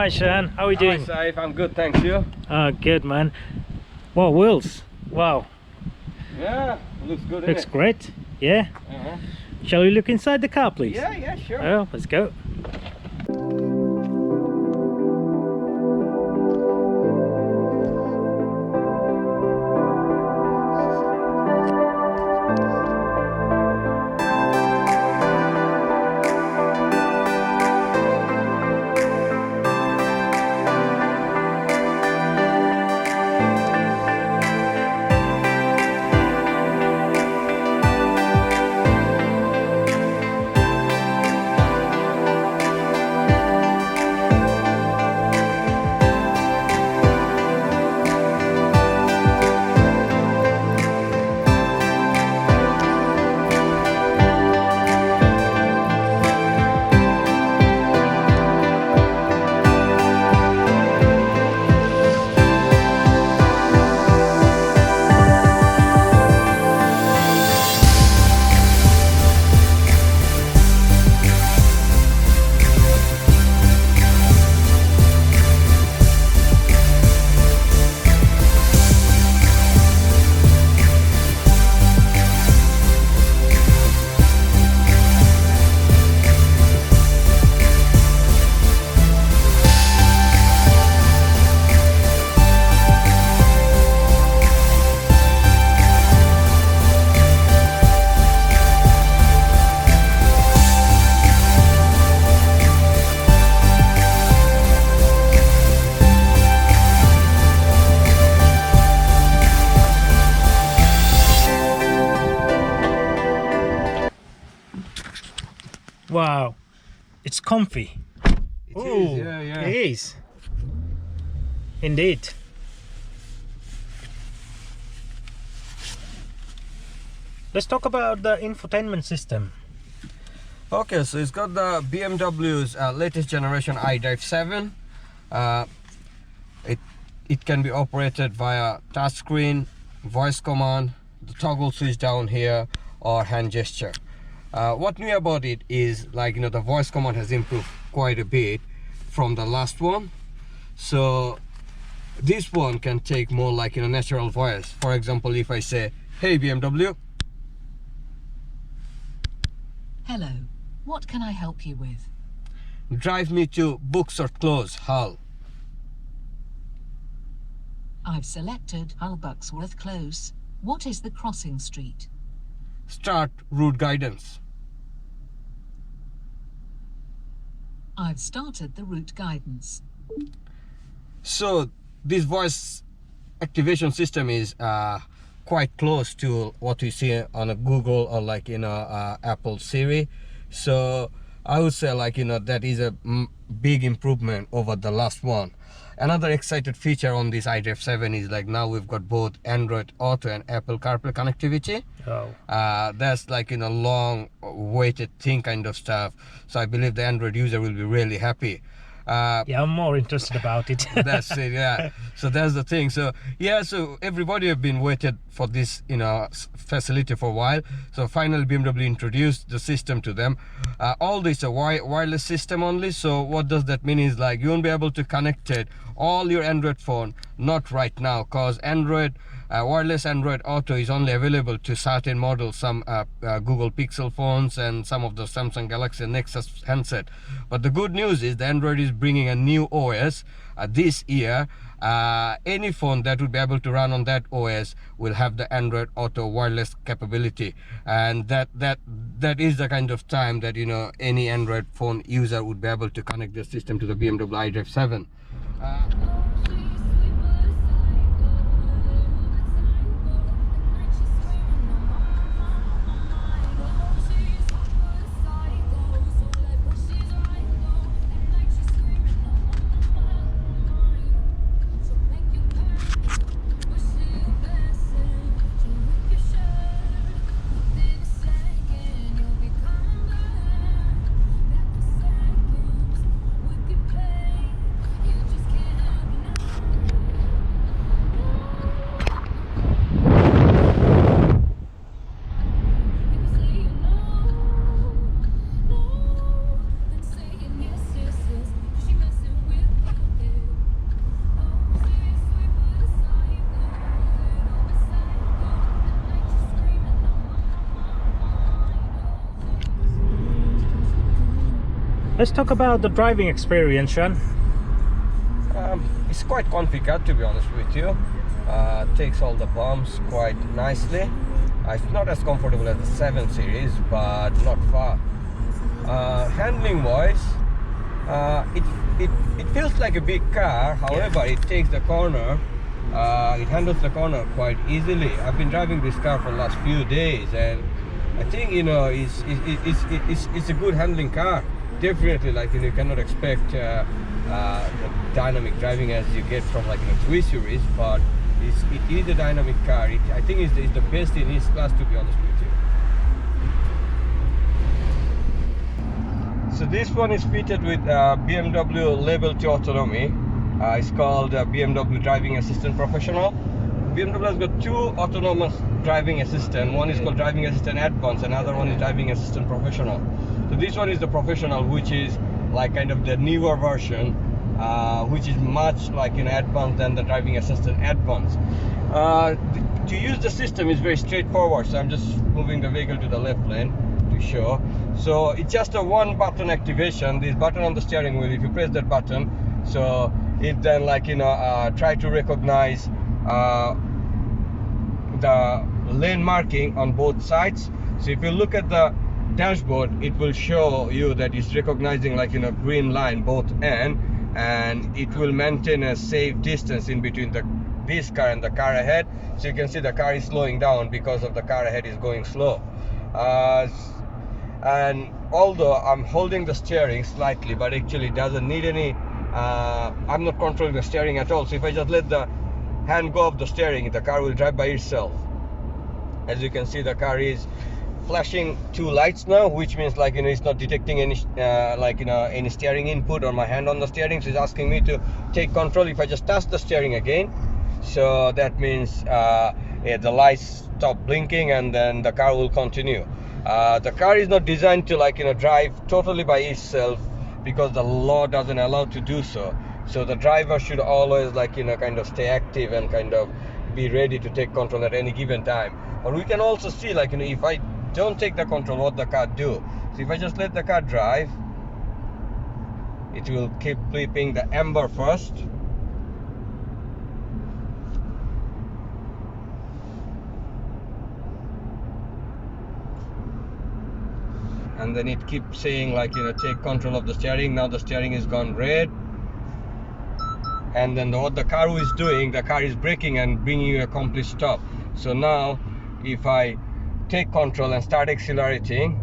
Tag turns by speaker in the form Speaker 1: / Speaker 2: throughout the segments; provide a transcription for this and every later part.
Speaker 1: Hi Sean, how are you doing?
Speaker 2: Hi Saif, I'm good, thanks. You?
Speaker 1: Good man. Wow, wheels. Wow.
Speaker 2: Yeah, looks good.
Speaker 1: Looks great. Yeah. Shall we look inside the car, please?
Speaker 2: Yeah, sure.
Speaker 1: Well, let's go. Wow, it's comfy.
Speaker 2: It is, yeah.
Speaker 1: It is. Indeed. Let's talk about the infotainment system.
Speaker 2: Okay, so it's got the BMW's latest generation iDrive 7. It can be operated via touchscreen, voice command, the toggle switch down here, or hand gesture. What new about it is, like, the voice command has improved quite a bit from the last one. So this one can take more like natural voice. For example, if I say, "Hey BMW."
Speaker 3: Hello, what can I help you with?
Speaker 2: "Drive me to Books or Clothes, Hull."
Speaker 3: I've selected Hull Bucksworth Close. What is the crossing street?
Speaker 2: "Start route guidance."
Speaker 3: I've started the route guidance.
Speaker 2: So this voice activation system is quite close to what we see on a Google or like Apple Siri. So I would say that is a big improvement over the last one. Another excited feature on this iDrive 7 is now we've got both Android Auto and Apple CarPlay connectivity. That's long waited thing kind of stuff. So I believe the Android user will be really happy.
Speaker 1: Yeah, I'm more interested about it.
Speaker 2: That's it, yeah. So that's the thing. So yeah, so everybody have been waited for this facility for a while. So finally BMW introduced the system to them. All this a wireless system only. So what does that mean is you won't be able to connect it all your Android phone, not right now, because wireless Android Auto is only available to certain models, some Google Pixel phones and some of the Samsung Galaxy Nexus handset. But the good news is the Android is bringing a new OS this year. Any phone that would be able to run on that OS will have the Android Auto wireless capability, and that is the kind of time that any Android phone user would be able to connect the system to the BMW iDrive 7.
Speaker 1: Let's talk about the driving experience, Sean.
Speaker 2: It's quite configured, to be honest with you. Takes all the bumps quite nicely. It's not as comfortable as the 7 Series, but not far. Handling wise, it feels like a big car. However, it takes the corner. It handles the corner quite easily. I've been driving this car for the last few days, and I think it's a good handling car. Definitely, you cannot expect the dynamic driving as you get from 3 Series, but it is a dynamic car. I think it's the best in its class, to be honest with you. So this one is fitted with BMW Level 2 autonomy. It's called BMW Driving Assistant Professional. BMW has got 2 autonomous driving assistant. One is called Driving Assistant Advanced, another one is Driving Assistant Professional. So this one is the Professional, which is kind of the newer version, which is much advanced than the Driving Assistant Advanced. To use the system is very straightforward. So I'm just moving the vehicle to the left lane to show. So it's just a 1 button activation. This button on the steering wheel, if you press that button, so it then try to recognize the lane marking on both sides. So if you look at the dashboard, it will show you that it's recognizing green line both end, and it will maintain a safe distance in between this car and the car ahead. So you can see the car is slowing down because of the car ahead is going slow. And although I'm holding the steering slightly, but actually doesn't need any I'm not controlling the steering at all. So if I just let the hand go of the steering, the car will drive by itself. As you can see, the car is flashing 2 lights now, which means it's not detecting any any steering input or my hand on the steering. So it's asking me to take control. If I just touch the steering again, so that means the lights stop blinking and then the car will continue. The car is not designed to drive totally by itself, because the law doesn't allow to do so. So the driver should always kind of stay active and kind of be ready to take control at any given time. But we can also see if I don't take the control, what the car do. So if I just let the car drive, it will keep flipping the amber first, and then it keeps saying take control of the steering. Now the steering is gone red, and then what the car is doing, the car is braking and bringing you a complete stop. So now if I take control and start accelerating,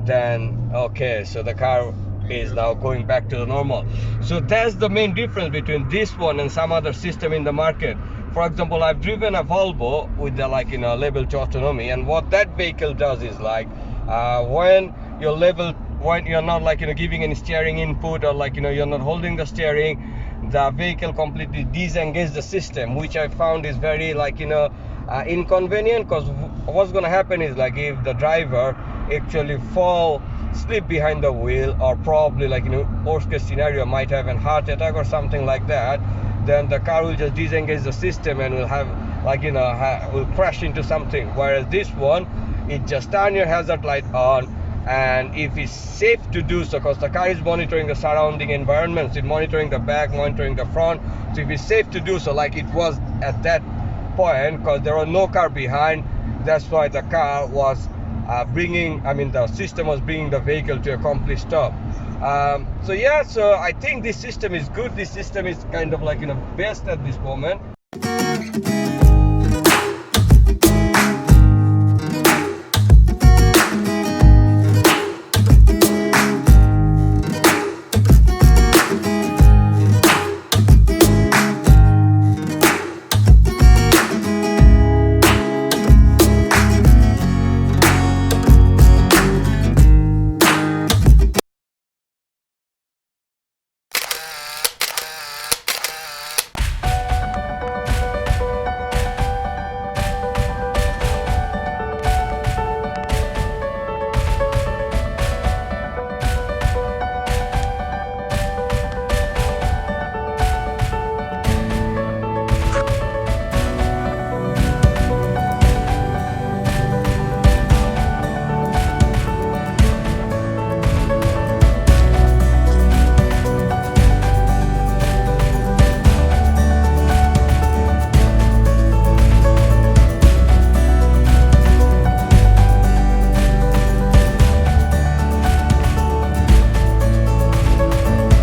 Speaker 2: then okay, so the car is now going back to the normal. So that's the main difference between this one and some other system in the market. For example, I've driven a Volvo with the Level 2 autonomy, and what that vehicle does is when you're not giving any steering input, or you're not holding the steering, the vehicle completely disengages the system, which I found is very inconvenient, because what's going to happen is if the driver actually slip behind the wheel, or probably worst case scenario might have a heart attack or something like that, then the car will just disengage the system and will have will crash into something. Whereas this one, it just turn your hazard light on, and if it's safe to do so, because the car is monitoring the surrounding environments, it's monitoring the back, monitoring the front. So if it's safe to do so, like it was at that point, because there was no car behind, that's why the car was the system was bringing the vehicle to a complete stop. So yeah, so I think this system is good. This system is kind of best at this moment.